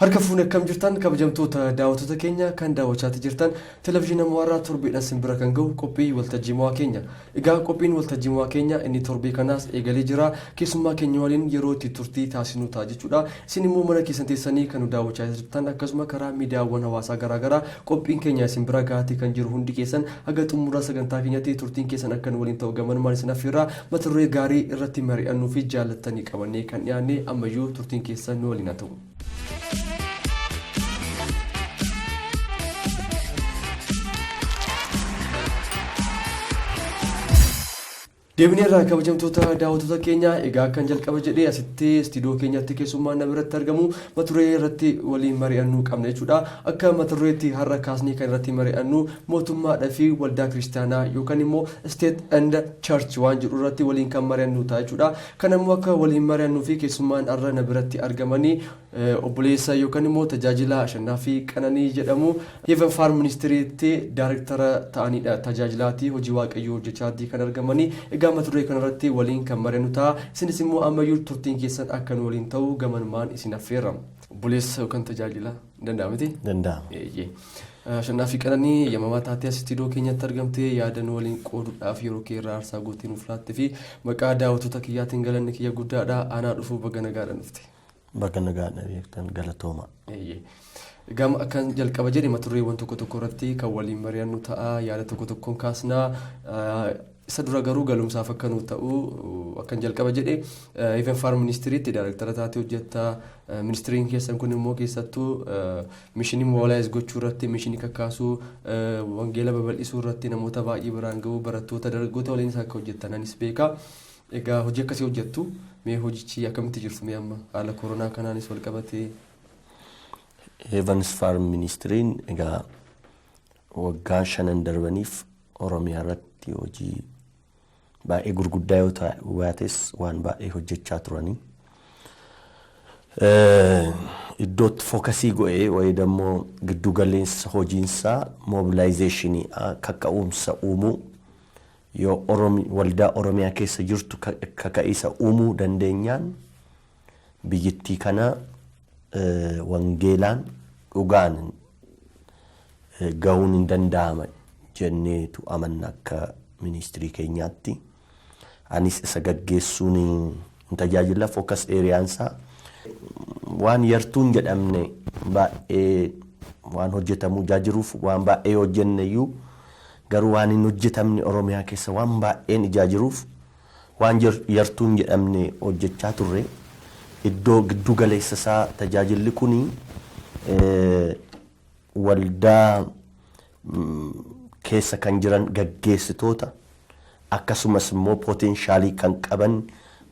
Harka fuunee akkam jirtan kabajamtoota daawwattoota keenya kan daawwachaa jirtan televezyiina Mo'araa torbeedhaan simbira kan gahu qophii waltajjii mo'aa keenya. Egaa qophiin waltajjii mo'aa keenya inni torbee kanaas eegalee jira. Keessummaa keenya waliin yeroo itti turtii taasisnu ta'a jechuudha. Isin immoo mana keessan teessanii kan daawwachaa jirtan akkasuma karaa miidiyaawwan hawaasaa garaagaraa qophiin keenya simbira gahatee kan jiru hundi keessan haga xumura sagantaa keenyatti turtiin keessan akkan waliin ta'u gamanumaan isin affeerra mata duree gaarii irratti mari'annuu fi jaallattanii qabannee kan dhiyaanne ammayyuu turtiin keessan nu waliin haa ta'u. Deebineerraa kabajamtoota daawwattoota keenya egaa kan jalqaba jedhee asitti istiidiyoo keenyatti keessummaan na biratti argamu mata duree irratti waliin mari'annuu qabna jechuudha. Akka mata dureetti har'a kaasnee kan irratti mari'annu mootummaadhaa fi waldaa kiristaanaa yookaan immoo state and church waan jedhu irratti waliin kan mari'annu ta'a jechuudha. Kan immoo akka waliin mari'annuu fi keessummaan har'a na biratti argamanii obboleessa yookaan immoo tajaajila Ashannaa fi Qananii jedhamu Heaven Farm Ministeriitti daayirektara ta'anidha. Tajaajilaati hojii waaqayyoo hojjechaatti kan argamanii egaa mata duree kanarratti waliin kan mari'annu ta'a. Isinis immoo ammayyuu turtiin keessan akka nu waliin ta'u gamanumaan isin affeerra. Obboleessa yookaan tajaajila danda'ama miti? Danda'ama. Ashannaa fi Qananii yamamaa taatee istiidiyoo keenyatti argamtee yaada nu waliin qooduudhaaf yeroo kee irraa aarsaa gootii nuuf laatte fi maqaa daawwattoota kiyyaatiin galanni kiyya guddaadha. Aanaa dhufuu baga nagaadhaan dhufte. Baga nagaadhaan beektan galatooma. Gama akkan jalqaba jedhe mata dureewwan tokko tokko irratti kan waliin mari'annu ta'a. Yaada tokko tokkoon kaasnaa. Isa dura garuu galumsaaf akka nu ta'u akkan jalqaba jedhe Heaven Farm Ministeriitti daayirektara taatee hojjetta. Ministeriin keessan kun immoo keessattuu mishinii mobilaayiz gochuu irratti mishinii kakkaasuu wangeela babal'isuu irratti namoota baay'ee biraan ga'uu barattoota dargaggoota waliin akka hojjettananis beeka. Egaa hojii akkasii hojjettu mee hojichi akkamitti jirtu mee amma haala koronaa kanaanis wal qabatee? Heaven Farm Ministeriin egaa waggaa 5 darbaniif Oromiyaa irratti hojii baay'ee gurguddaa yoo taates waan baay'ee hojjechaa turanii. Iddootti fookasii go'ee wayii dammoo giddu galeessa hojiinsaa mobilaayizeeshinii kaka'umsa uumuu yoo waldaa Oromiyaa keessa jirtu kaka'isa uumuu dandeenyaan biyyattii kana wangeelaan dhugaan gahuun hin danda'ama jenneetu amanna akka ministirii keenyaatti. Anis isa gaggeessuun hin tajaajila focus areaansaa waan yartuun jedhamne baay'ee waan hojjetamuu jiruuf waan baay'ee hojjenneyyuu garuu waan hin hojjetamne Oromiyaa keessa waan baay'een ijaajiruuf waan yartuun jedhamne hojjechaa turre iddoo giddu galeessa isaa tajaajilli kuni waldaa keessa kan jiran gaggeessitoota akkasumas immoo potentiaalii kan qaban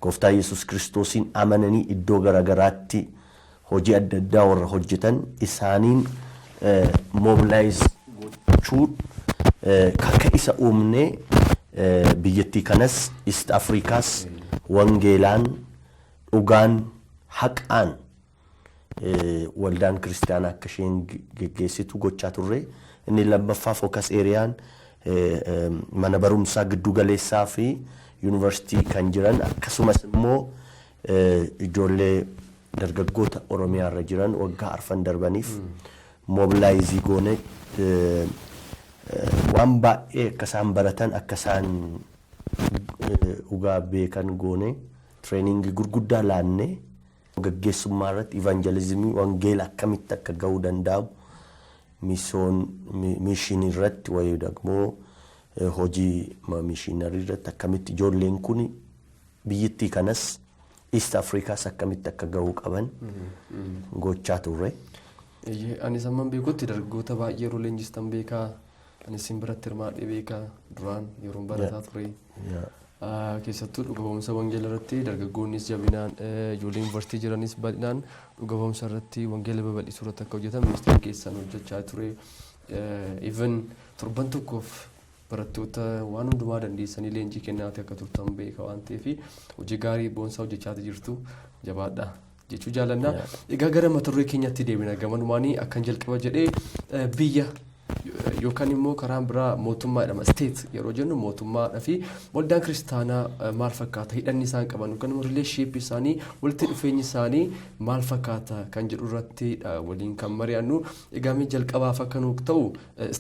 Gooftaa Yesuus Kiristoosiin amananii iddoo garagaraatti hojii adda addaa warra hojjetan isaaniin mobilaayiz gochuu kaka'isa uumnee biyyattii kanas East Afrikaas wangeelaan dhugaan haqaan waldaan kiristaanaa akka isheen geggeessitu gochaa turre. Inni lammaffaa focus areaan mana barumsaa giddu galeessaa fi yuunivarsiitii kan jiran akkasumas immoo ijoollee dargaggoota Oromiyaa irra jiran waggaa 4 darbaniif mobilaayizii goone waan baay'ee akka isaan baratan akka isaan dhugaa beekan goone treeningii gurguddaa laannee gaggeessummaa irratti evangelizimii wangeela akkamitti akka gahuu danda'amu mishiinii irratti wayii dammoo hojii mishiinarii irratti akkamitti ijoolleen kun biyyattii kanas East Afrikaas akkamitti akka gahuu qaban gochaa turre. Anis amman beekutti dargaggoota baay'ee yeroo leenjistan beekaa. Anis biratti hirmaadhee beekaa duraan yeroo barataa ture. Keessattuu dhuga ba'umsa wangeela irratti dargaggoonnis jabinaan ijoolleen yuunivarsiitii jiranis bal'inaan dhuga ba'umsa irratti wangeela babal'isuu irratti akka hojjetan ministeera keessan hojjechaa ture. Even torban tokkoof barattoota waan hundumaa dandeessanii leenjii kennaati akka turtan beeka waan ta'eef hojii gaarii boonsaa hojjechaa jirtu jabaadha jechuu jaalannaa. Egaa gara mata duree keenyatti deebina gamanumaanii akkan jalqaba jedhee biyya yookaan immoo karaan biraa mootummaadha state yeroo jennu mootummaadha fi waldaan kiristaanaa maal fakkaata hidhanni isaan qaban yookaan immoo relationship isaanii walitti dhufeenyi isaanii maal fakkaata kan jedhu irratti waliin kan mari'annu egaa mee jalqabaaf akka nu ta'u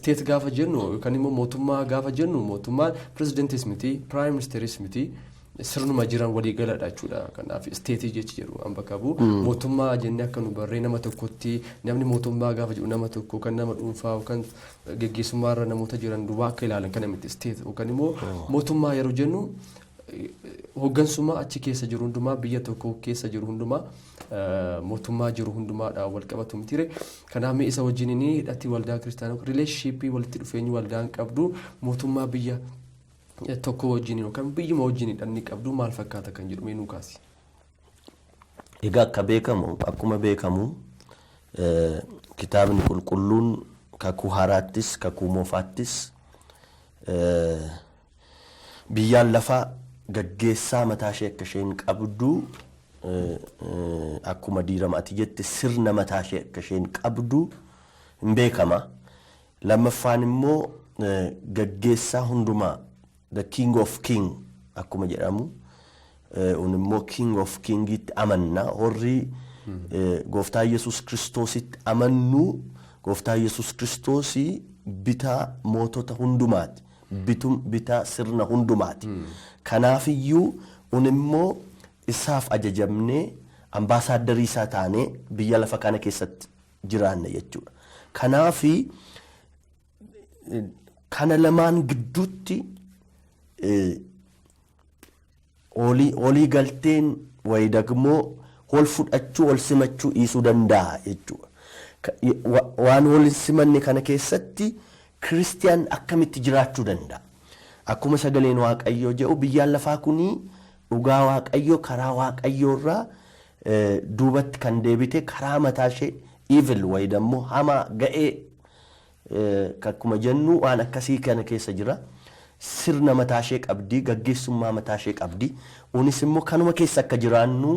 state gaafa jennu yookaan immoo mootummaa gaafa jennu mootummaan pirezidentis miti prime ministeris miti sirnuma jiran walii galadha jechuudha. Kanaaf isteetii jechi jedhu an bakka bu'u mootummaa jennee akka nu barree nama tokkotti namni mootummaa gaafa jedhu nama tokko kan nama dhuunfaa yookaan geggeessummaarra namoota jiran duwwaa akka ilaalan kana miti isteet yookaan immoo mootummaa yeroo jennu hoggansummaa achi keessa jiru hundumaa biyya tokko keessa jiru hundumaa mootummaa jiru hundumaadha wal qabatu mitire. Kanaaf mee isa wajjin hidhatti waldaa kiristaanaa relationship walitti dhufeenyi waldaan qabdu mootummaa biyya tokko wajjin yookaan biyyuma wajjin hidhanni qabdu maal fakkaata kan jedhu meenuu kaasi. Egaa akka beekamu akkuma beekamu kitaabni qulqulluun kakuu haaraattis kakuu moofaattis biyyaan lafaa gaggeessaa mataa ishee akka isheen qabdu akkuma diiramati jette sirna mataa ishee akka isheen qabdu hin beekama. Lammaffaan immoo gaggeessaa hundumaa the king of king akkuma jedhamu unimmoo king of kingitti amanna horri gooftaa Yesuus Kiristoositti amannu gooftaa Yesuus Kiristoosi bitaa mootota hundumaati bitaa sirna hundumaati. Kanaafiyyuu unimmoo isaaf ajajamnee ambaasaaddarii isaa taanee biyya lafa kana keessatti jiraanna jechuudha. Kanaafi kana lamaan gidduutti olii galteen wayi dagmoo wal fudhachuu wal simachuu dhiisuu danda'a jechuudha. Waan wal simanne kana keessatti kiristiyaan akkamitti jiraachuu danda'a? Akkuma sagaleen Waaqayyoo jedhu biyyaan lafaa kunii dhugaa Waaqayyoo karaa Waaqayyoo irraa duubatti kan deebite karaa mataa ishee evil wayi dammoo hamaa ga'ee akkuma jennu waan akkasii kana keessa jira. Sirna mataa ishee qabdi gaggeessummaa mataa ishee qabdi. Unis immoo kanuma keessa akka jiraannu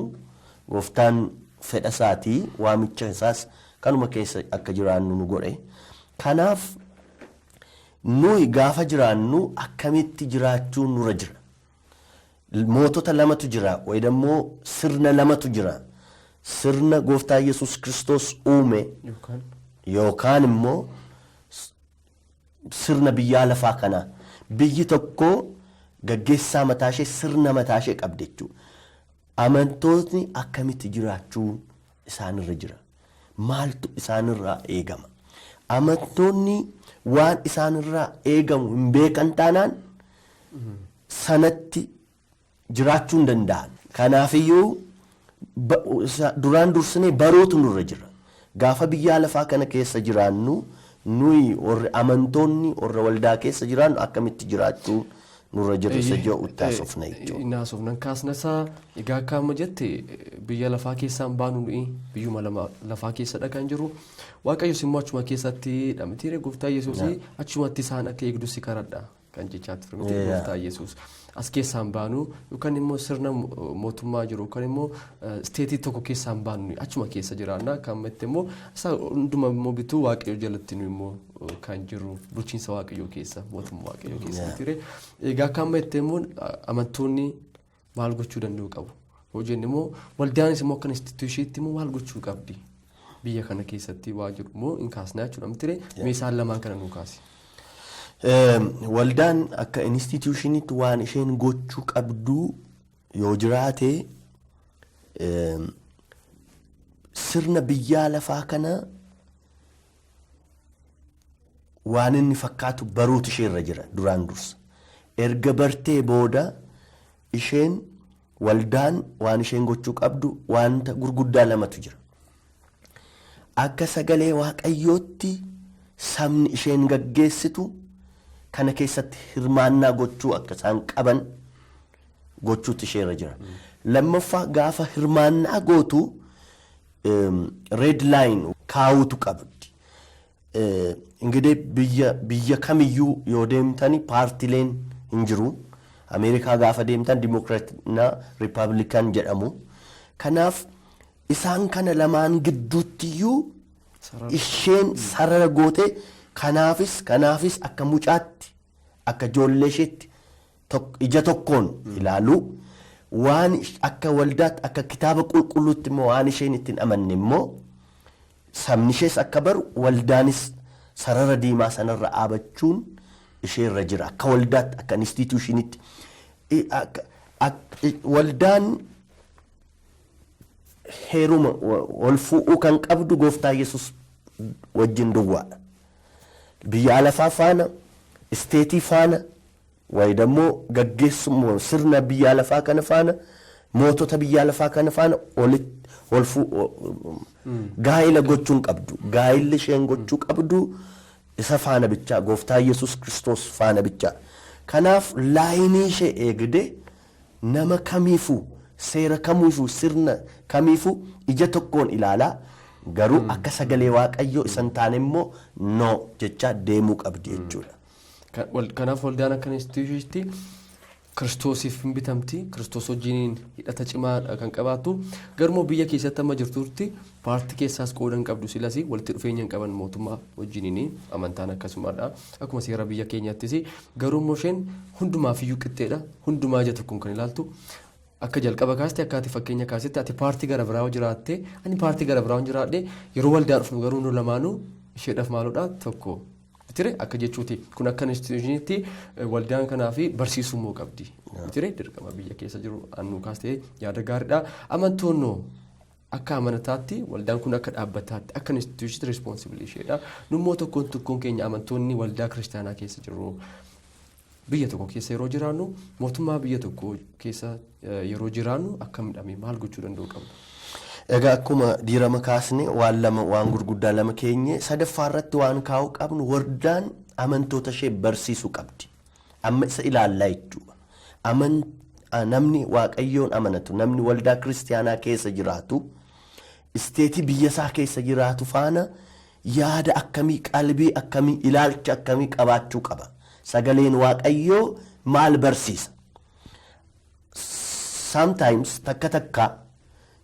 gooftaan fedha isaatii waamicha isaas kanuma keessa akka jiraannu nu godhe. Kanaaf nuyi gaafa jiraannu akkamitti jiraachuu nurra jira. Mootota lamatu jira waydammoo sirna lamatu jira. Sirna gooftaa Yesuus Kiristoos uume yookaan immoo sirna biyyaa lafaa kana. Biyyi tokko gaggeessaa mataa ishee sirna mataa ishee qabdi jechuudha. Amantootni akkamitti jiraachuu isaanirra jira. Maaltu isaanirraa eegama? Amantoonni waan isaanirraa eegamu hin beekan taanaan sanatti jiraachuu hin danda'an. Kanaafiyyuu duraan dursinee baruutu nurra jira. Gaafa biyyaa lafaa kana keessa jiraannu nuyi warri amantoonni warra waldaa keessa jiraannu akkamitti jiraachuu nurra jira isa jiru uttaasofna jechuudha. Inaasofnan kaasnasaa egaa akkama jette biyya lafaa keessaan baanu biyyuma lafaa keessadha kan jiru. Waaqayyo immoo achuma keessatti dhamtiire gooftaa Yesuus achumatti isaan akka eegdu si kadhadha kan jechaatti firmite gooftaa Yesuus. As keessaan baanu yookaan immoo sirna mootummaa jiru yookaan immoo steetii tokko keessaan baanu achuma keessa jiraanna kan mette immoo isa hunduma immoo bituu Waaqayyo jalatti nu immoo kan jiru bulchiinsa Waaqayyo keessa mootummaa Waaqayyo keessa ture. Egaa kan mette immoo amantoonni maal gochuu danda'u qabu? Hojiin immoo waldaanis immoo akka instituushiitti immoo maal gochuu qabdi? Biyya kana keessatti waa jiru immoo in kaasnaa jechuudha ture meeshaan lamaan kana nu kaasi. Waldaan akka instituutionitti waan isheen gochuu qabdu yoo jiraate sirna biyyaa lafaa kana waan inni fakkaatu baruutu isheerra jira duraan dursa. Erga bartee booda isheen waldaan waan isheen gochuu qabdu wanta gurguddaa lamatu jira. Akka sagalee Waaqayyootti sabni isheen gaggeessitu kana keessatti hirmaannaa gochuu akka isaan qaban gochuutu isheerra jira. Lammaffaa gaafa hirmaannaa gootu red line kaawutu qabdi. Ingidee biyya kamiyyuu yoo deemtani paartileen hin jiru. Ameerikaa gaafa deemtan Dimokiraatina Riippaabilikaan jedhamu. Kanaaf isaan kana lamaan gidduuttiyyuu isheen sarara goote Kanaafis akka mucaatti akka ijoollee isheetti ija tokkoon ilaalu waan akka waldaatti akka kitaaba qulqulluutti immoo waan isheen ittiin amanne immoo sabni ishees akka baru waldaanis sarara diimaa sanarra dhaabachuun ishee irra jira akka waldaatti akka instituutionitti waldaan heeruma wal fuudhuu kan qabdu gooftaa Yesus wajjin duwwaadha. Biyya lafaa faana isteetii faana wayi dammoo gaggeessummoo sirna biyya lafaa kana faana mootota biyya lafaa kana faana gaa'ila gochuun qabdu gaa'illi isheen gochuu qabdu isa faana bichaa gooftaa Yesus Kiristoos faana bichaa. Kanaaf laayinii ishee eegde nama kamiifuu seera kamiifuu sirna kamiifuu ija tokkoon ilaalaa garuu akka sagalee waaqayyoo isan taane immoo no jecha deemuu qabdi jechuudha. Kanaaf waldaan akka instituutiitti Kiristoosiif hin bitamti. Kiristoos wajjiniin hidhata cimaa kan qabaatu garuu biyya keessatti amma jirtutti paartii keessaas qooda hin qabdu silas walitti dhufeenya hin qaban mootummaa wajjiniin amantaan akkasumadha. Akkuma seera biyya keenyattis garuu immoo isheen hundumaafiyyuu qixxeedha. Hundumaa ija tokkoon kan ilaaltu. Akka jalqaba kaaste akka ati fakkeenya kaasetti ati paartii gara biraa jiraatte ani paartii gara biraa jiraadhe yeroo waldaa dhufnu garuu nu lamaanuu isheedhaaf maaludha tokko. Bitire akka jechuuti kun akka instituutiinitti waldaan kanaaf barsiisummoo qabdi. Bitire dirqama biyya keessa jiru annu kaastee yaada gaariidha. Amantoonni akka amanataatti waldaan kun akka dhaabbataatti akka instituutiinitti responsibilii isheedha. Nummoo tokkoon keenya amantoonni waldaa kiristaanaa keessa jiru. Biyya tokko keessa yeroo jiraannu mootummaa biyya tokko keessa yeroo jiraannu akka midhamee maal gochuu danda'u qabna. Egaa akkuma diirama kaasne waan gurguddaa lama keenye sadaffaa irratti waan kaa'u qabnu waldaan amantoota ishee barsiisuu qabdi. Amma isa ilaallaa jechuudha. Namni waaqayyoon amanatu namni waldaa kiristaanaa keessa jiraatu isteetii biyya isaa keessa jiraatu faana yaada akkamii qalbii akkamii ilaalcha akkamii qabaachuu qaba. Sagaleen waaqayyoo maal barsiisa? Sometimes takka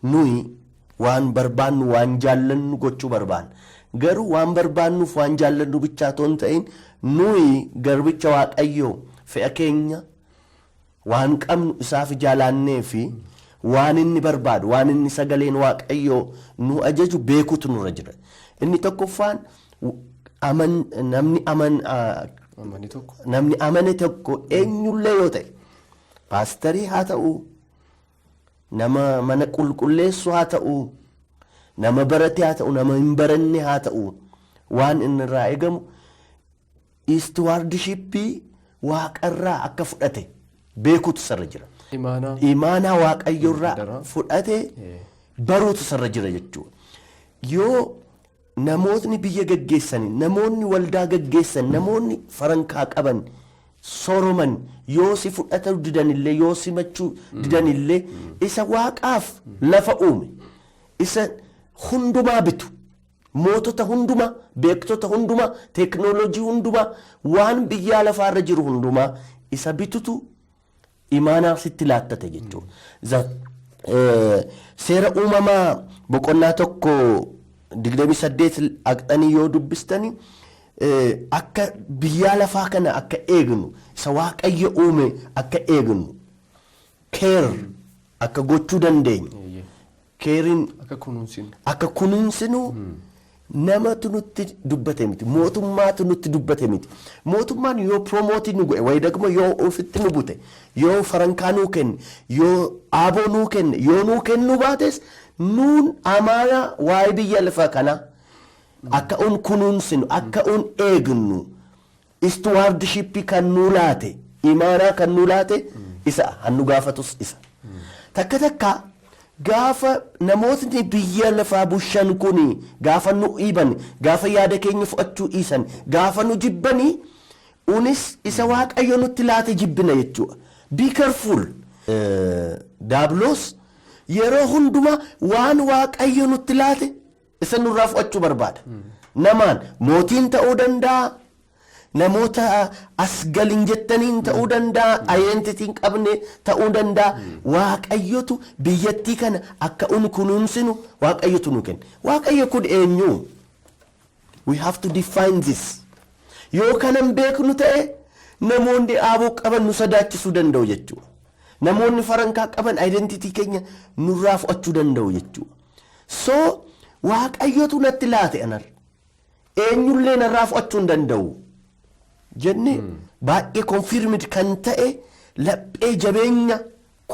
nuyi waan barbaannu waan jaallannu gochuu barbaanna. Garuu waan barbaannuuf waan jaallannu bichaa toon ta'in nuyi garbicha waaqayyoo fe'a keenya waan qabnu isaaf jaalannee fi waan inni barbaadu waan inni sagaleen waaqayyoo nu ajaju beekutu nurra jira. Inni tokkoffaan namni amane tokko eenyullee yoo ta'e paastarii haa ta'u nama mana qulqulleessu haa ta'u nama barate haa ta'u nama hin baranne haa ta'u waan inni irraa eegamu istiwaardishippii waaqarraa akka fudhate beekuutu sarra jira. Imaanaa waaqayyoorraa fudhate baruutu sarra jira jechuudha. Yoo namootni biyya gaggeessan namoonni waldaa gaggeessan namoonni farankaa qaban soroman yoo si fudhatu didanillee yoo si machuu didanillee isa waaqaaf lafa uume isa hundumaa bitu mootota hundumaa beektota hundumaa teknoolojii hundumaa waan biyya lafaarra jiru hundumaa isa bitutu imaanaa sitti laattate jechuudha. Seera uumamaa boqonnaa tokko 28 aqxanii yoo dubbistani akka biyya lafaa kana akka eegnu isa waaqayyo uume akka eegnu keer akka gochuu dandeenya keerin akka kunuunsinu namatu nutti dubbate miti mootummaatu nutti dubbate miti mootummaan yoo promooti nu godhe wayi dagmo yoo ofitti nu bute yoo farankaa nuu kenne yoo aaboo nuu kenne yoo nuu kennu baates nuun amaana waa'ee biyya lafaa kana akka un kunuunsinu akka un eegnu istuwaardishippii kan nuu laate imaanaa kan nuu laate isa hannu gaafatus isa takka gaafa namootni biyya lafaa bushan kuni gaafa nu dhiiban gaafa yaada keenya fudhachuu dhiisan gaafa nu jibbanii unis isa waaqayyo nutti laate jibbina jechuudha. Be careful. Daabloos yeroo hundumaa waan waaqayyo nutti laate isa nurraa fudhachuu barbaada. Namaan mootiin ta'uu danda'a. Namoota as galin jettaniin ta'uu danda'a. Identitiin qabne ta'uu danda'a. Waaqayyotu biyyattii kana akka kunuunsinu waaqayyotu nu kenna. Waaqayyo kun eenyu? We have to define this. Yoo kanan beeknu ta'e namoonni aaboo qaban nu sodaachisuu danda'u jechuudha. Namoonni farankaa qaban identitii keenya nurraa fudhachuu danda'u jechuudha. So waaqayyotu natti laate anar eenyullee narraa fudhachuu hin danda'u jennee baay'ee konfirmid kan ta'e laphee jabeenya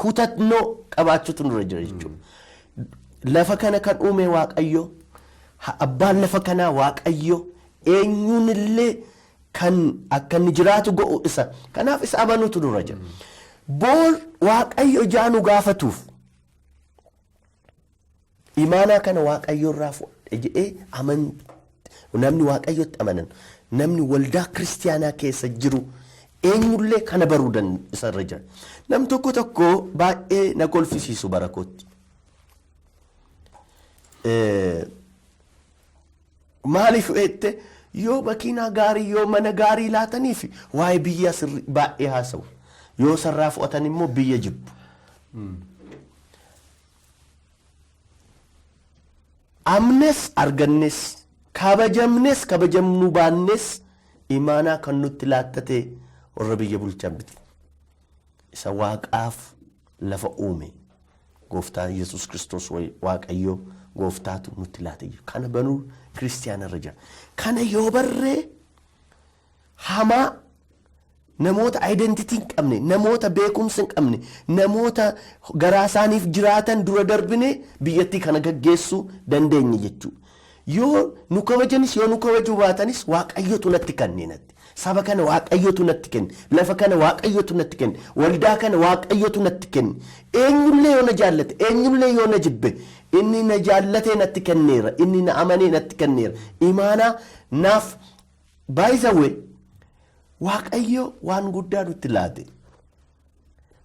kutannoo qabaachuutu nurra jira jechuudha. Lafa kana kan uume waaqayyo, abbaan lafa kanaa waaqayyo, eenyuunillee kan akka inni jiraatu godhu isa. Kanaaf isa amanuutu nurra jira. Boor waaqayyo jaanu gaafatuuf imaanaa kana waaqayyo irraa fudhadhe jedhee namni waaqayyotti amanan, namni waldaa kiristiyaanaa keessa jiru eenyullee kana baruu isarra jira. Nam tokko baay'ee na kolfisiisu bara kootti. Maaliif jettee yoo makiinaa gaarii yoo mana gaarii laataniif waa'ee biyya baay'ee haasa'u. Yoo sarraa fudhatan immoo biyya jibbu. Amnes argannes kabajamnes kabajamnuu baannes imaanaa kan nutti laattate warra biyya bulchan miti. Isa waaqaaf lafa uume gooftaa Yesuus Kiristoos waaqayyoo gooftaatu nutti laate. Kana banuu kiristiyaanarra jira. Kana yoo barree hamaa namoota identitii hin qabne, namoota beekumsa hin qabne, namoota garaa isaaniif jiraatan dura darbine biyyattii kana gaggeessuu dandeenya jechuudha. Yoo nu kabajanis yoo nu kabajuu baatanis waaqayyotu natti kenneenatti. Saba kana waaqayyotu natti kenne, lafa kana waaqayyotu natti kenne, waldaa kana waaqayyotu natti kenne. Eenyullee yoo na jaallate, eenyullee yoo na jibbe, inni na jaallatee natti kenneera, inni na amanee natti kenneera. Imaanaa naaf baay'isawee waaqayyo waan guddaa nutti laate.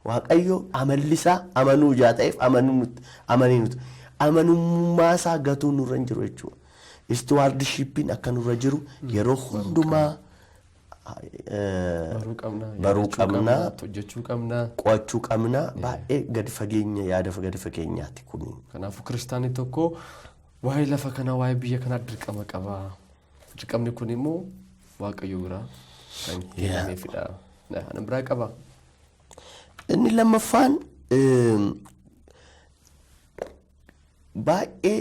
Waaqayyo amallisaa amanuu jaa ta'eef amanii nuti. Amanummaa isaa gatuu nurra hin jiru jechuudha. Istiwaardishippiin akka nurra jiru yeroo hundumaa baruu qabnaa, hojjechuu qabnaa, qo'achuu qabnaa. Baay'ee gadi fageenya yaada gadi fageenyaati kun. Kanaafuu kiristaanni tokko waa'ee lafa kanaa waa'ee biyya kanaa dirqama qaba. Dirqamni kun immoo waaqayyo biraa kan kennameefidha. Ana biraa qaba. Inni lammaffaan baay'ee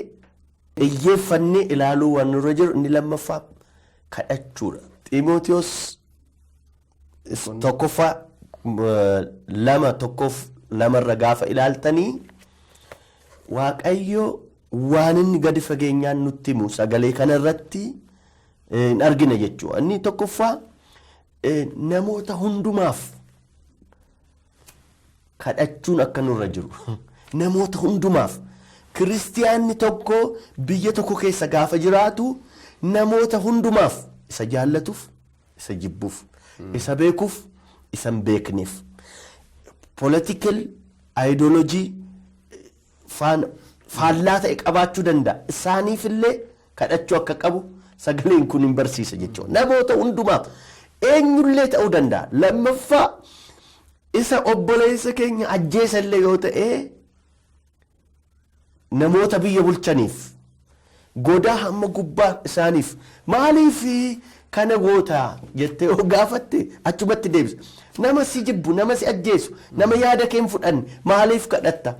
xiyyeeffannee ilaaluu waan nurra jiru inni lammaffaa kadhachuudha. Xiimotewos tokkoffaa lamarra gaafa ilaaltanii waaqayyo waan inni gadi fageenyaan nutti himu sagalee kanarratti hin argina jechuudha. Inni tokkoffaa namoota hundumaaf kadhachuun akka nurra jiru. Namoota hundumaaf kiristiyaanni tokko biyya tokko keessa gaafa jiraatu namoota hundumaaf isa jaallatuuf, isa jibbuuf, isa beekuuf, isa hin beekneef. Political ideology faallaa ta'e qabaachuu danda'a. Isaaniifillee kadhachuu akka qabu sagaleen kun hin barsiisa jechuudha. Namoota hundumaaf eenyullee ta'uu danda'a. Lammaffaa isa obboleessa keenya ajjeesallee yoo ta'e namoota biyya bulchaniif godaa hamma gubbaa isaaniif maaliif kana gootaa jettee yoo gaafatte achumatti deebisa. Nama si jibbu, nama si ajjeesu, nama yaada kee hin fudhanne maaliif kadhatta?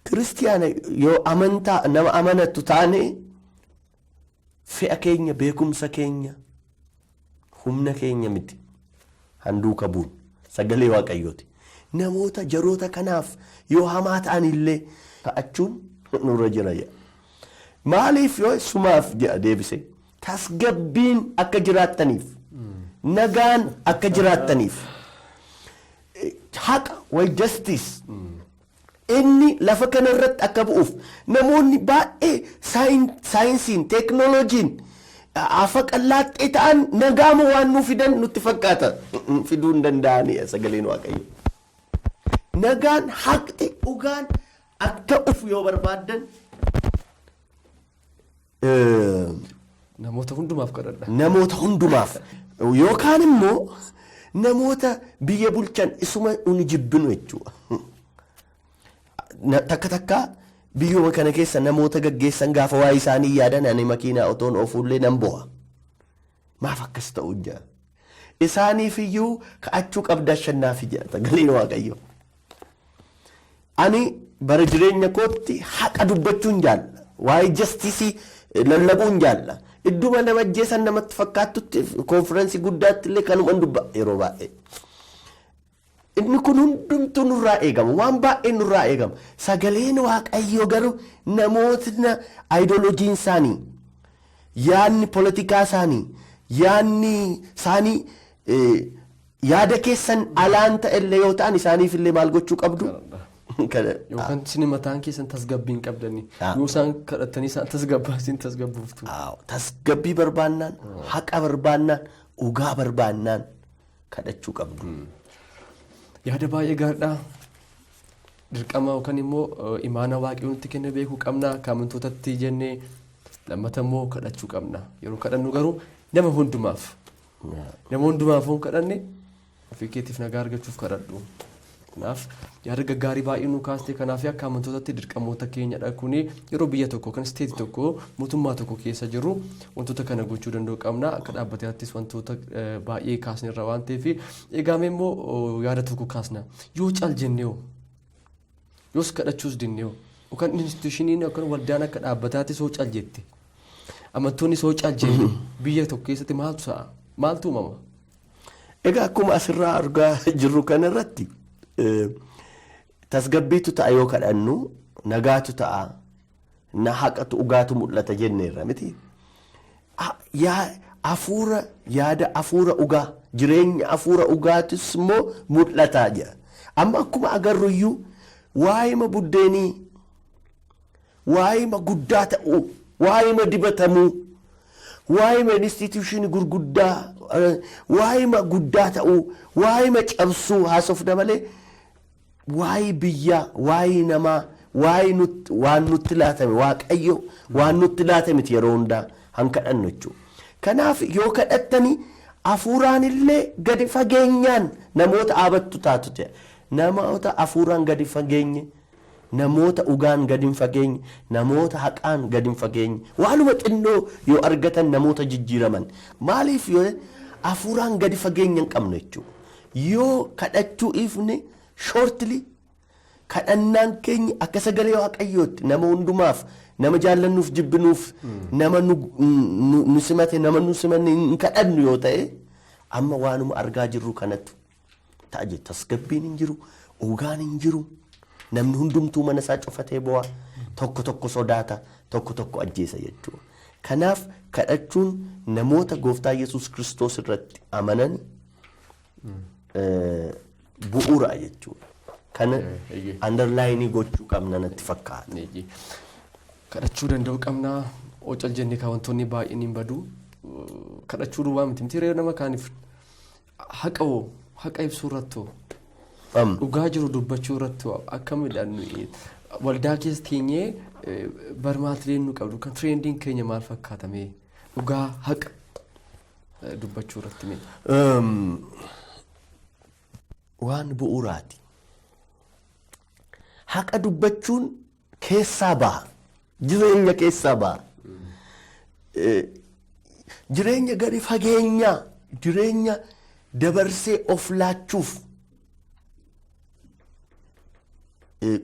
Kiristiyaana yoo amantaa nama amanattu taane fe'a keenya, beekumsa keenya, humna keenya miti handuuka buun sagalee waaqayyooti. Namoota jaroota kanaaf yoo hamaa ta'an illee kadhachuun nurra jira. Maaliif yoo sumaaf jedha deebise tasgabbiin akka jiraattaniif, nagaan akka jiraattaniif, haqa way justice inni lafa kana irratti akka bu'uuf namoonni baay'ee saayinsiin, teeknooloojiin afa qallaaxxee ta'an nagaama waan nuu fidan nutti fakkaata. Fiduu hin danda'ani sagaleen waaqayyo. Nagaan, haqni, dhugaan akka uf yoo barbaaddan namoota hundumaaf kadhadha. Namoota hundumaaf yookaan immoo namoota biyya bulchan isuma uni jibbinu jechuudha. Takka biyyuma kana keessa namoota gaggeessan gaafa waa'ee isaanii yaadan ani makiinaa otoon ofuullee nan boha. maaf akkas ta'uu jaa. Isaaniif iyyuu ka'achuu qabda shannaafi jedha sagaleen Waaqayyo. Ani bara jireenya kootti haqa dubbachuun jaalla. Waa'ee jastisii lallabuun jaalla. Idduma nama ajjeesan namatti fakkaatutti konfiraansii guddaatti illee kanumaan dubba yeroo baay'ee. Inni kun hundumtuu nurraa eegama. Waan baay'ee nurraa eegama. Sagaleen Waaqayyoo garuu namoota aayidolojiin isaanii, yaadni poolitikaa isaanii, yaadni isaanii yaada keessan alaan ta'ellee yoo ta'an isaaniif illee maal gochuu qabdu? Yookaan isin mataan keessan tasgabbii hin qabdanii. Yoo isaan kadhatanii isaan tasgabbaa isin tasgabbuuftu. Tasgabbii barbaannaan, haqa barbaannaan, dhugaa barbaannaan kadhachuu qabdu. Yaada baay'ee gaariidha. Dirqama yookaan immoo imaana Waaqayyoon nutti kenne beekuu qabna. Kaamantootatti jennee lammata immoo kadhachuu qabna. Yeroo kadhannu garuu nama hundumaaf. Nama hundumaaf hin kadhanne ofii keetiif nagaa argachuuf kadhadhu. Kanaaf yaada gaggaarii baay'ee nu kaastee kanaaf akka amantootatti dirqamoota keenyadha kuni yeroo biyya tokko kan isteetii tokko mootummaa tokko keessa jiru wantoota kana gochuu danda'u qabna akka dhaabbateettis wantoota baay'ee kaasneerra waan ta'eef eegamee immoo yaada tokko kaasna yoo caal jenneeoo yoos kadhachuus dinneeoo yookaan institushiniin yookaan waldaan akka dhaabbataatti soo caal jette amantoonni soo caal jenne biyya tokko keessatti maaltu uumama? Egaa akkuma asirraa argaa jirru kanarratti tasgabbiitu ta'a yoo kadhannu nagaatu ta'a na haqatu dhugaatu mul'ata jenneerra miti. Yaada afuura dhugaa jireenya afuura dhugaatis immoo mul'ataa jira. Amma akkuma agarruyyuu waa'ima buddeenii waa'ima guddaa ta'uu waa'ima dibatamuu waa'ima instituushinii gurguddaa waa'ima guddaa ta'uu waa'ima cabsuu haasofna malee waa'ee biyyaa waa'ee namaa waa'ee waan nutti laatame Waaqayyo waan nutti laatame yeroo hundaa hankadhannu jechuudha. Kanaaf yoo kadhattanii afuuraan illee gadi fageenyaan namoota aabattu taatu ta'e namoota afuuraan gadi fageenye namoota dhugaan gadi hin fageenye namoota haqaan gadi hin fageenye waanuma xinnoo yoo argatan namoota jijjiiraman maaliif yoo afuuraan gadi fageenya hin qabne jechuudha. Yoo kadhachuu ifne shortly kadhannaan keenya akka sagalee Waaqayyootti nama hundumaaf nama jaallannuuf jibbinuuf nama nu simate nama nu simanne hin kadhannu yoo ta'e amma waanuma argaa jirru kanatu ta'a jette tasgabbiin hin jiru dhugaan hin jiru namni hundumtuu mana isaa cufatee bu'aa tokko tokko sodaata tokko tokko ajjeesa jechuudha. Kanaaf kadhachuun namoota gooftaa Yesuus Kiristoos irratti amanan bu'uura jechuudha. Kana underline gochuu qabna natti fakkaata. Kadhachuu danda'u qabna ocal jennee wantoonni baay'een hin badu kadhachuu duwwaa miti miti nama kaaniif haqa ibsuu irratti dhugaa jiru dubbachuu irratti akkamidhaan waldaa keessa teenyee barmaatileen nu qabdu kan tirendiin keenya maal fakkaatame dhugaa haqa dubbachuu irratti mee waan bu'uuraati. Haqa dubbachuun keessaa baha. Jireenya keessaa baha. Jireenya gadi fageenyaa jireenya dabarsee of laachuuf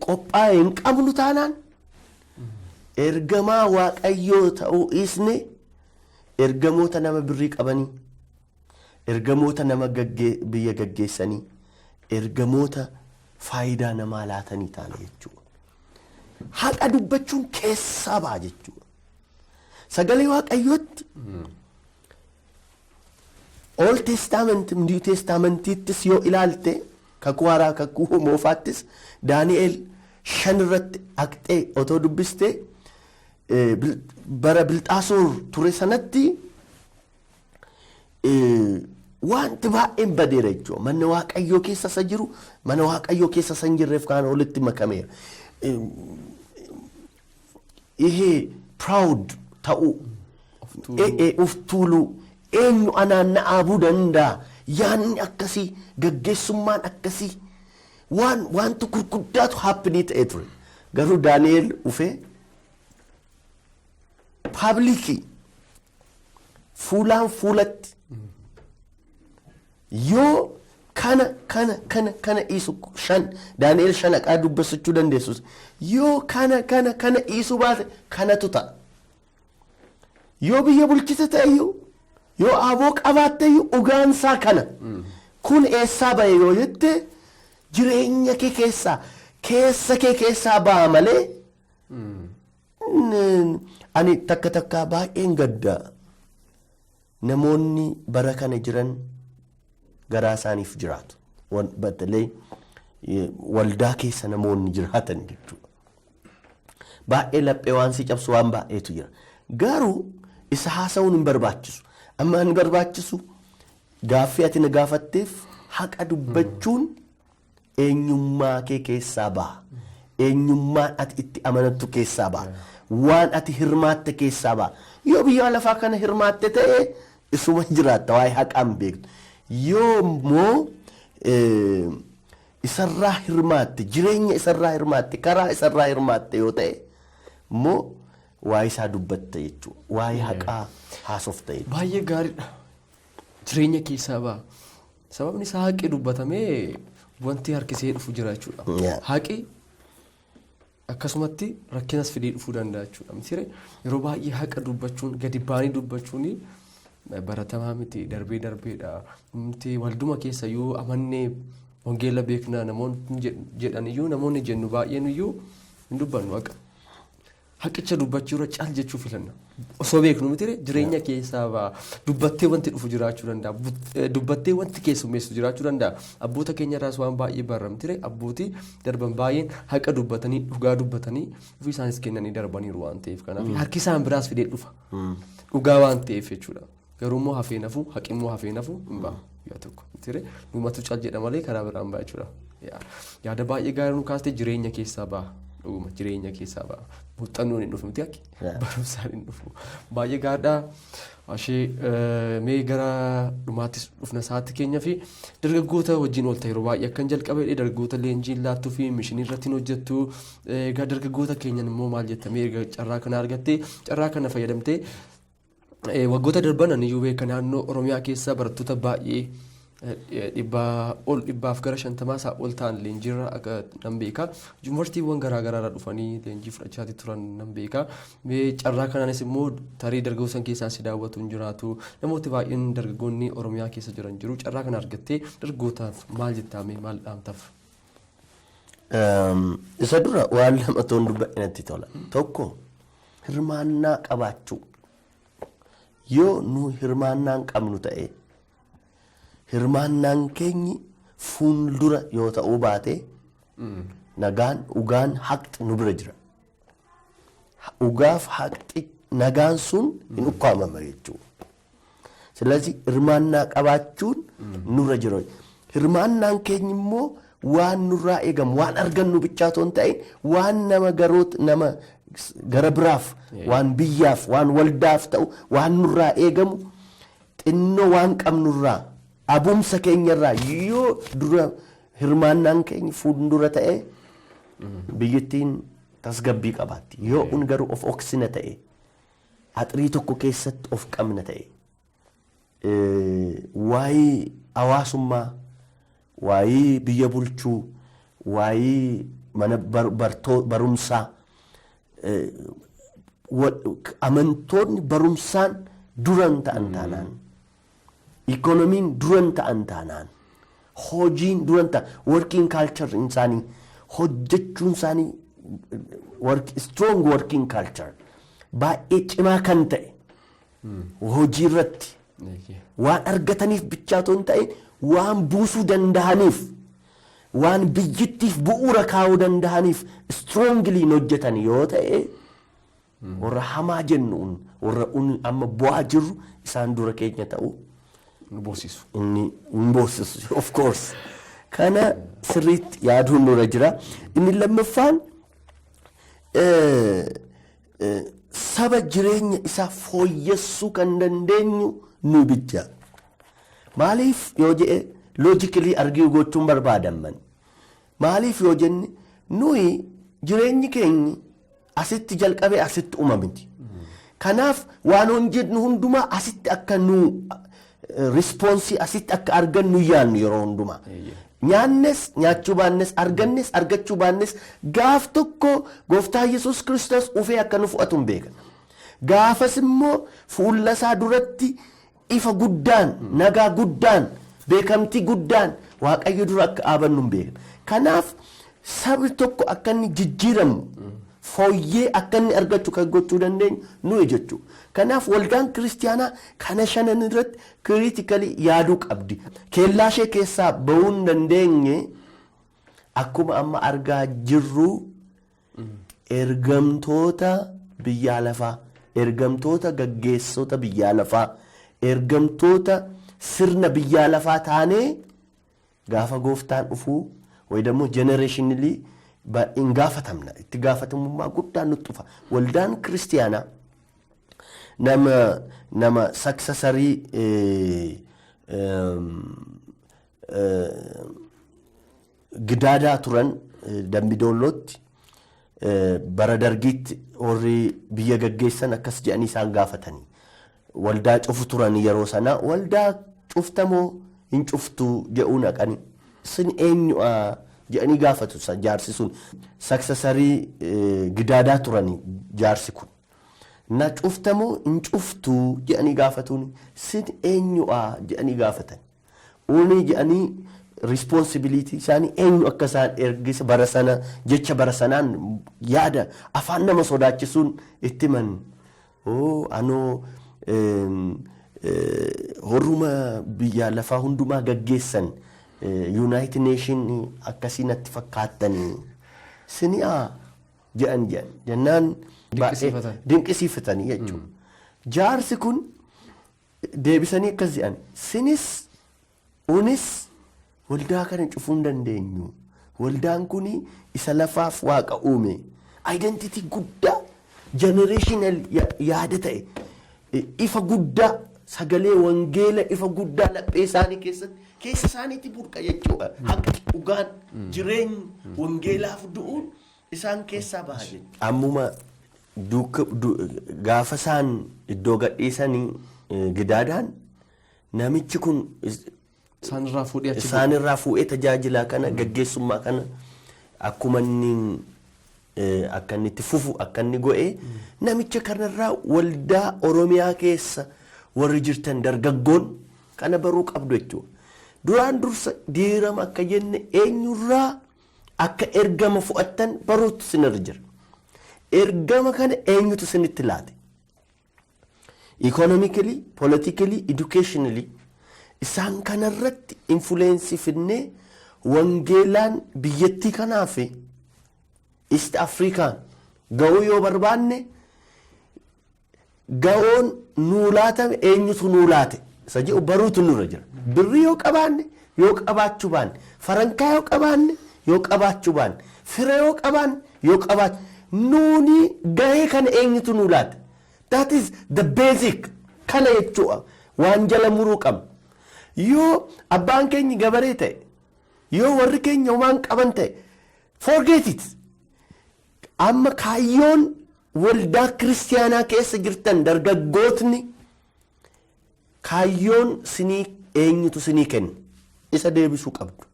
qophaa'ee hin qabnu taanaan ergamaa Waaqayyoo ta'uu isne ergamoota nama birrii qabanii ergamoota nama biyya gaggeessanii ergamoota faayidaa namaa laatanii taana jechuudha. Haqa dubbachuun keessaa baha jechuudha. Sagalee Waaqayyootti Old Testament, New Testamentittis yoo ilaalte kakuu haaraa kakuu moofaattis Daani'el 5 irratti aqxee otoo dubbiste bara Bilxaasoor ture sanatti wanti baay'een badeera jechuudha. Manni Waaqayyoo keessa isa jiru mana Waaqayyoo keessa isa hin jirreef kaan walitti makameera. Ihe proud ta'uu uf tuuluu eenyu anaan na aabuu danda'a yaanni akkasii gaggeessummaan akkasii wanti gurguddaatu happenii ta'ee ture. Garuu Daani'el ufee paabliikii fuulaan fuulatti yoo kana dhiisu Daani'eel 5 dubbisachuu dandeessus yoo kana dhiisu baate kanatu ta'a. Yoo biyya bulchite ta'eyyuu yoo aboo qabaatteyyuu dhugaansaa kana kun eessaa bahe yoo jette jireenya kee keessaa keessa kee keessaa ba'a malee ani takka baay'een gaddaa namoonni bara kana jiran garaa isaaniif jiraatu batalee waldaa keessa namoonni jiraatan jechuudha. Baay'ee laphee waan si cabsu waan baay'eetu jira. Garuu isa haasa'uun hin barbaachisu. Amma hin barbaachisu gaaffii ati na gaafatteef haqa dubbachuun eenyummaa kee keessaa baha. Eenyummaan ati itti amanattu keessaa baha. Waan ati hirmaatte keessaa baha. Yoo biyya lafaa kana hirmaatte ta'e isuma jiraatta waa'ee haqaan beektu. Yoo immoo isarraa hirmaatte jireenya isarraa hirmaatte karaa isarraa hirmaatte yoo ta'e immoo waa'ee isaa dubbatta jechuudha. Waa'ee haqaa haasofta jechuudha. Baay'ee gaariidha. Jireenya keessaa baha. Sababni isaa haqi dubbatamee wanti harkisee dhufu jira jechuudha. Haqi akkasumatti rakkinas fidee dhufuu danda'a jechuudha. Misiree yeroo baay'ee haqa dubbachuun gadi baanii dubbachuun baratamaa miti darbeedha. Walduma keessa yoo amannee wangeela beeknaa namoonni jedhan iyyuu namoonni jennu baay'een iyyuu hin dubbannu haqa. Haqicha dubbachuu irra caal jechuu filanna. Osoo beeknu miti jireenya keessaa ba'a. Dubbattee wanti dhufu jiraachuu danda'a. Dubbattee wanti keessummeessu jiraachuu danda'a. Abboota keenya irraas waan baay'ee barra miti abbootii darban baay'een haqa dubbatanii dhugaa dubbatanii ofii isaanis kennanii darbaniiru waan ta'eef kanaaf harki isaan biraas fidee dhufa. Dhugaa waan ta'eef jechuudha. Garuu immoo hafee nafu haqi immoo hafee nafu hin ba'a. Yaa tokko miti dhumatu caal jedha malee karaa biraan ba'a jechuudha. Yaada baay'ee gaarii nu kaastee jireenya keessaa ba'a. Dhuguma jireenya keessaa ba'a. Muuxannoon hin dhufu miti akki barumsaan hin dhufu. Baay'ee gaariidha. Ashee mee gara dhumaattis dhufna sa'aatti keenyaa fi dargaggoota wajjin oolta yeroo baay'ee akkan jalqabee dargaggoota leenjii laattuu fi mishinii irratti hojjettu. Egaa dargaggoota keenyan immoo maal jettamee erga carraa kana argattee carraa kana fayyadamtee waggoota darban aniyyuu beeka naannoo Oromiyaa keessa barattoota baay'ee 150 ol ta'an leenjiirra akka nan beeka. Yuunivarsiitiiwwan garaagaraa dhufanii leenjii fudhachaa turan nan beeka. Carraa kanaanis immoo tarii dargaggoota keessaa si daawwatu hin jiraatu. Namooti baay'een dargaggoonni Oromiyaa keessa jiran jiru. Carraa kana argattee dargaggootaaf maal jettaame maal dhaamtaaf? Isa dura waan lama toon dubba'inatti tola. Tokko hirmaannaa qabaachuu. Yoo nu hirmaannaan qabnu ta'e hirmaannaan keenyi fuuldura yoo ta'uu baate nagaan dhugaan haqni nu bira jira. Dhugaaf haqni nagaan sun hin ukkaamama jechuudha. Silaatii hirmaannaa qabaachuun nurra jira. Hirmaannaan keenyi immoo waan nurraa eegamu waan argannu bichaa toon ta'in waan nama gara biraaf waan biyyaaf waan waldaaf ta'u waan nurraa eegamu xinnoo waan qabnurraa abumsa keenyarraa yoo dura hirmaannaan keenya fuuldura ta'e biyyattiin tasgabbii qabaatti. Yoo un garuu of oksina ta'e haxirii tokko keessatti of qabna ta'e waa'ee hawaasummaa waa'ee biyya bulchuu waa'ee mana barumsaa amantoonni barumsaan duran ta'an taanaan ikonomiin duran ta'an taanaan hojiin duran ta'an working culture isaanii hojjechuun isaanii strong working culture baay'ee cimaa kan ta'e hojii irratti waan argataniif bichaa toon ta'e waan buusuu danda'aniif waan biyyittiif bu'uura kaa'uu danda'aniif strongly hojjetan yoo ta'e warra hamaa jennuun warra amma bu'aa jirru isaan dura keenya ta'u nu boosisu. Inni boosisu of course. Kana sirriitti yaaduun nurra jira. Inni lammaffaan saba jireenya isaa fooyyessuu kan dandeenyu nu bijja. Maaliif yoo jedhe loojikilii argii gochuun barbaadaman. Maaliif yoo jenne nuyi jireenyi keenya asitti jalqabee asitti uumamti. Kanaaf waan hojjennu hundumaa asitti akka nu respoonsii asitti akka argannu yaannu yeroo hundumaa. Nyaannes nyaachuu baannes argannes argachuu baannes gaaf tokko gooftaa Yesuus Kiristoos ufee akka nu fudhatu hin beekna. Gaafas immoo fuula isaa duratti ifa guddaan, nagaa guddaan, beekamtii guddaan Waaqayyo dura akka dhaabannu hin beekna. Kanaaf sabni tokko akka inni jijjiiramu fooyyee akka inni argachuu kan gochuu dandeenyu nuyi jechuudha. Kanaaf waldaan kiristaanaa kana shanan irratti kiriitikali yaaduu qabdi. Keellaa ishee keessaa bahuu hin dandeenye akkuma amma argaa jirru ergamtoota biyya lafaa, ergamtoota gaggeessota biyya lafaa, ergamtoota sirna biyya lafaa taanee gaafa gooftaan dhufuu waydammoo jenereeshinilii hin gaafatamna. Itti gaafatamummaa guddaan nutti dhufa. Waldaan kiristaanaa nama saksasarii gidaadaa turan Dambidollootti bara dargiitti warri biyya gaggeessan akkas jedhanii isaan gaafatanii. Waldaa cufu turan yeroo sanaa waldaa cuftamoo hin cuftu jedhuu naqanii. Sin eenyu'a jedhanii gaafatu jaarsi sun. Saksasarii gidaadaa turanii jaarsi kun. Na cuftamoo hin cuftu jedhanii gaafatuun sin eenyu'a jedhanii gaafatan. Uuni jedhanii responsibility isaanii eenyu akka isaan ergisa bara sana jecha bara sanaan yaada afaan nama sodaachisuun itti man. Anoo horuma biyya lafaa hundumaa gaggeessan United Nation akkasii natti fakkaatanii sini'aa jedhan jennaan dinqisiifatanii jechuudha. Jaarsi kun deebisanii akkas jedhan sinis unis waldaa kana cufuu hin dandeenyu. Waldaan kun isa lafaaf waaqa uume identity guddaa generational yaada ta'e ifa guddaa sagalee wangeela ifa guddaa laphee isaanii keessatti keessa isaaniitti burqa jechuudha. Haqi dhugaan jireenyi wangeelaaf du'uun isaan keessaa baha jechuudha. Ammuma gaafa isaan iddoo gadhiisanii gidaadaan namichi kun isaanirraa fuudhee tajaajilaa kana gaggeessummaa kana akkuma inni akka inni itti fufu akka inni go'ee namicha kanarraa waldaa Oromiyaa keessa warri jirtan dargaggoon kana baruu qabdu jechuudha. Duraan dursa diirama akka jenne eenyurraa akka ergama fudhattan baruutu sinirra jira. Ergama kana eenyutu sinitti laate? Economically, politically, educationally isaan kanarratti influensii finnee wangeelaan biyyattii kanaaf East Afrikaan ga'uu yoo barbaanne ga'oon nuu laatame eenyutu nuu laate isa jedhu baruutu nurra jira. Birrii yoo qabaanne yoo qabaachuu baanne farankaa yoo qabaanne yoo qabaachuu baanne fira yoo qabaanne yoo qabaachuu nuuni ga'ee kana eenyutu nuu laate. That is the basic kana jechuudha waan jala muruu qabna. Yoo abbaan keenya gabaree ta'e yoo warri keenya waan qaban ta'e forget it. Amma kaayyoon waldaa kiristaanaa keessa jirtan dargaggootni kaayyoon sinii eenyutu sinii kenna isa deebisuu qabdu.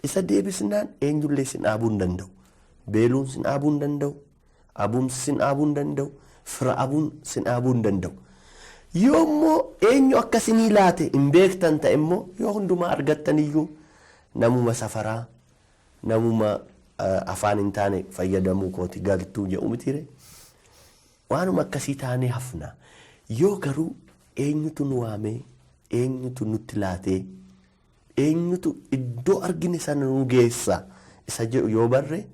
Isa deebisnaan eenyullee sin dhaabuu hin danda'u. Beeluun sin dhaabuu hin danda'u. Abuumsi sin dhaabuu hin danda'u. Fira abuun sin dhaabuu hin danda'u. Yoo immoo eenyu akka sinii laate hin beektan ta'e immoo yoo hundumaa argattan iyyuu namuma safaraa namuma afaan hin taane fayyadamuu kooti galtuu jedhu mitiire. Waanuma akkasii taanee hafna. Yoo garuu eenyutu nu waamee eenyutu nutti laatee eenyutu iddoo argine sana nu geessa isa jedhu yoo barre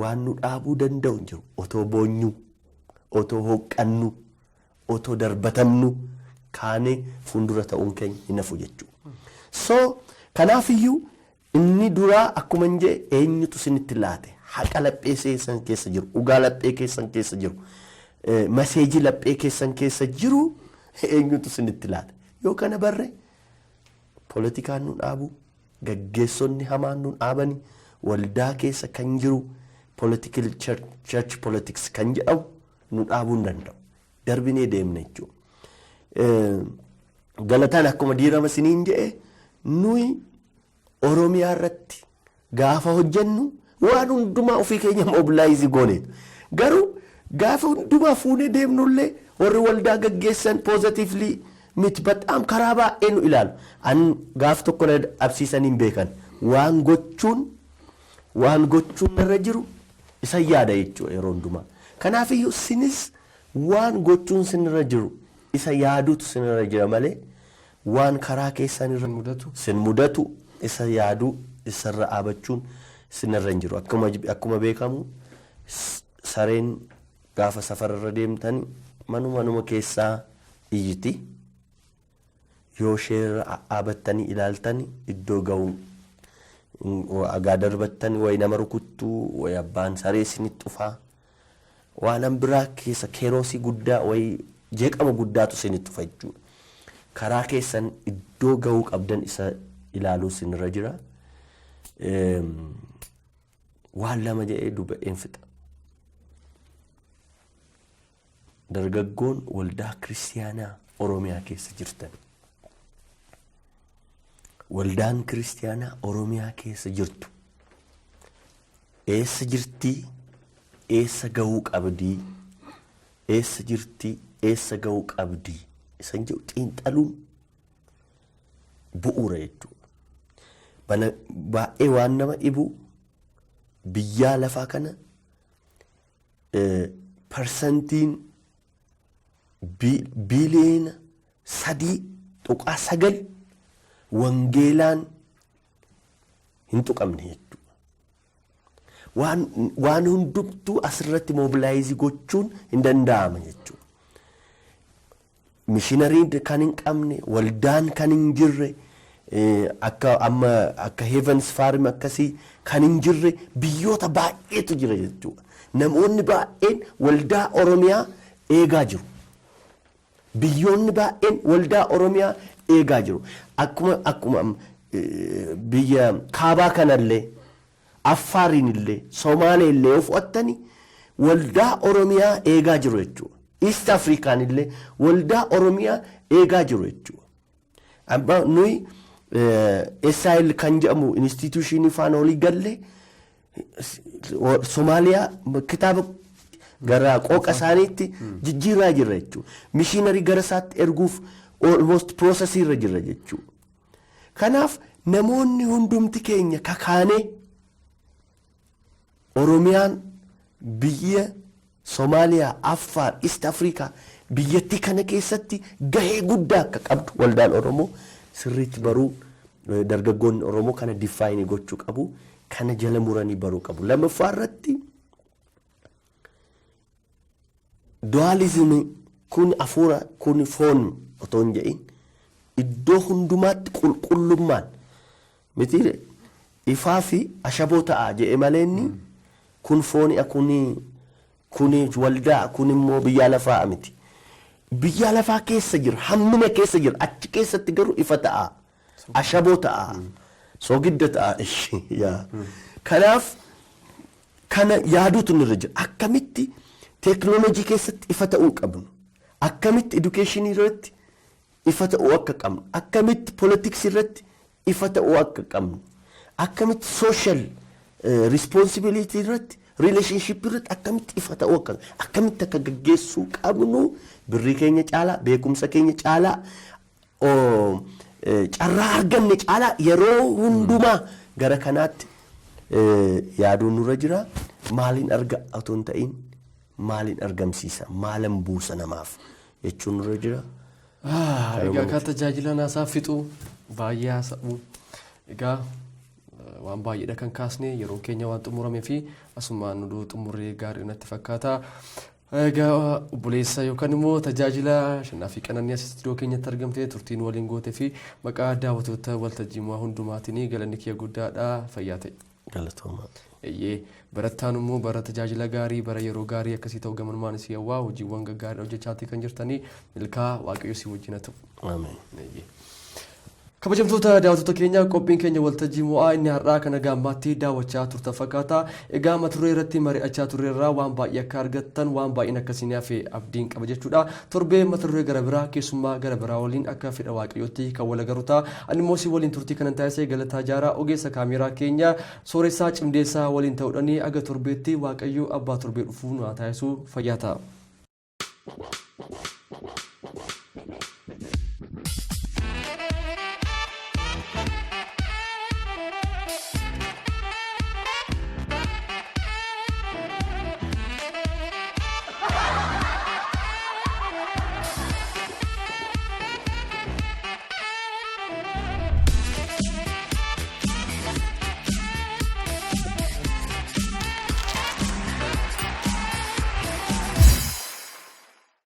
waan nu dhaabuu danda'u jiru otoo boonyuu otoo hoqqannu otoo darbatamnu kaanee fuuldura ta'uun keenya hin hafu jechuudha. So kanaafiyyuu inni duraa akkuma hin jee eenyutu sinitti laate haqa laphee keessan keessa jiru dhugaa laphee keessan keessa jiru maseejii laphee keessan keessa jiru eenyutu sinitti laate yoo kana barre poolitikaan nu dhaabu gaggeessonni hamaan nu dhaabani waldaa keessa kan jiru political church politics kan jedhamu nu dhaabuu hin danda'u. Darbinee deemna jechuudha. Galataan akkuma diirama isiniin jedhe nuyi Oromiyaa irratti gaafa hojjennu waan hundumaa ofii keenya mobilaayizii gooneetu. Garuu gaafa hundumaa fuunee deemnullee warri waldaa gaggeessan poozitiivlii miti baxaam karaa baay'ee nu ilaalu. An gaaf tokko na absiisaniin beekan waan gochuun irra jiru isa yaada jechuudha yeroo hundumaa. Kanaafiyyuu sinis waan gochuun sinirra jiru isa yaaduutu sinirra jira malee waan karaa keessan irra sin mudatu isa yaaduu isarra dhaabachuun sinirra hin jiru. Akkuma beekamu sareen gaafa safararra deemtan manuma keessaa iyyiti. Yoo sheerra dhaabattanii ilaaltanii iddoo ga'u agaa darbattanii wayi nama rukuttuu wayi abbaan saree isinitti dhufaa waan biraa keessa keeroosii guddaa wayi jeeqama guddaatu isinitti dhufa jechuudha. Karaa keessan iddoo ga'uu qabdan isa ilaaluu sinirra jira. Waan lama jedhee dubba'een fixa. Dargaggoon waldaa kiristiyaanaa Oromiyaa keessa jirtan. Waldaan kiristiyaanaa Oromiyaa keessa jirtu eessa jirtii? Eessa ga'uu qabdii? Eessa jirtii? Eessa ga'uu qabdii? Isan jedhu xiinxaluun bu'uura jechuudha. Baay'ee waan nama dhibu biyyaa lafaa kana parsantiin biiliyoona 3.9 wangeelaan hin tuqamne jechuudha. Waan hundumtuu asirratti mobilaayizii gochuun hin danda'ama jechuudha. Mishinariin kan hin qabne, waldaan kan hin jirre, akka Heavens Farm akkasii kan hin jirre biyyoota baay'eetu jira jechuudha. Namoonni baay'een waldaa Oromiyaa eegaa jiru. Biyyoonni baay'een waldaa Oromiyaa eegaa jiru. Akkuma biyya kaabaa kanallee, Affaariinillee, Somaaleellee yoo fudhattani waldaa Oromiyaa eegaa jiru jechuudha. East Afrikaanillee waldaa Oromiyaa eegaa jiru jechuudha. Amma nuyi SIL kan jedhamu instituushinii faana olii galle Somaaliyaa kitaaba gara qooqa isaaniitti jijjiiraa jirra jechuudha. Mishiinarii gara isaatti erguuf almost processii irra jirra jechuudha. Kanaaf namoonni hundumti keenya kakaanee Oromiyaan biyya Somaaliyaa, Affaar, East Afrikaa biyyattii kana keessatti gahee guddaa akka qabdu waldaan Oromoo sirriitti baruu dargaggoonni Oromoo kana difaayinii gochuu qabu. Kana jala muranii baruu qabu. Lammaffaa irratti dualizimii kun afuura kun foon otoo hin jedhin iddoo hundumaatti qulqullummaan miti ifaa fi ashaboo ta'a jedhe maleenni kun fooni kuni waldaa kun immoo biyya lafaa miti. Biyya lafaa keessa jira, hammina keessa jira, achi keessatti garuu ifa ta'a, ashaboo ta'a, soogidda ta'a. Kanaaf kana yaaduutu nirra jira. Akkamitti teekinooloojii keessatti ifa ta'uu qabnu, akkamitti edukeeshinii irratti ifa ta'uu akka qabnu, akkamitti poolitiksii irratti ifa ta'uu akka qabnu, akkamitti sooshaal rispoonsibiliitii irratti riileeshinshippii irratti akkamitti ifa ta'uu akkamitti akka gaggeessuu qabnu birrii keenya caalaa, beekumsa keenya caalaa, carraa arganne caalaa yeroo hundumaa gara kanaatti yaaduun nurra jira. Maaliin arga otoo hin ta'in maaliin argamsiisa, maalan buusa namaaf jechuun nurra jira. Egaa kan tajaajila naasaaf fixuu baay'ee haasa'u. Egaa waan baay'eedha kan kaasne yeroo keenya waan xumuramee fi asumaan nu xumurree gaarii natti fakkaata. Egaa obboleessa yookaan immoo tajaajila Shannaa fi Qananii asitti iddoo keenyatti argamtee turtiin waliin gootee fi maqaa daawwattoota waltajjiiwwan hundumaatiin galanni kee guddaadha. Fayyaa ta'e. Galatooma. Barattaan immoo bara tajaajila gaarii, bara yeroo gaarii akkasii ta'u gamanummaan si hawwaa hojiiwwan gaggaarii hojjechaatii kan jirtanii milkaa Waaqayyo si wajjin haa ta'u. Ameen. Kabajamtoota daawwattoota keenya qophiin keenya waltajjii mo'aa inni har'aa kana gaammaatti daawwachaa turtan fakkaata. Egaa mata duree irratti mari'achaa turreerraa waan baay'ee akka argattan waan baay'een akkasiin hafe abdiin qaba jechuudha. Torbee mata duree gara biraa keessummaa gara biraa waliin akka fedha waaqayyootti kan wal agarru ta'a. Ani immoo si waliin turtii kanan taasisee Galataa Jaaraa ogeessa kaameeraa keenya sooressaa cimdeessaa waliin ta'uudhaan aga torbeetti waaqayyo abbaa torbee dhufuu nu haa taasisu fayyaa ta'a.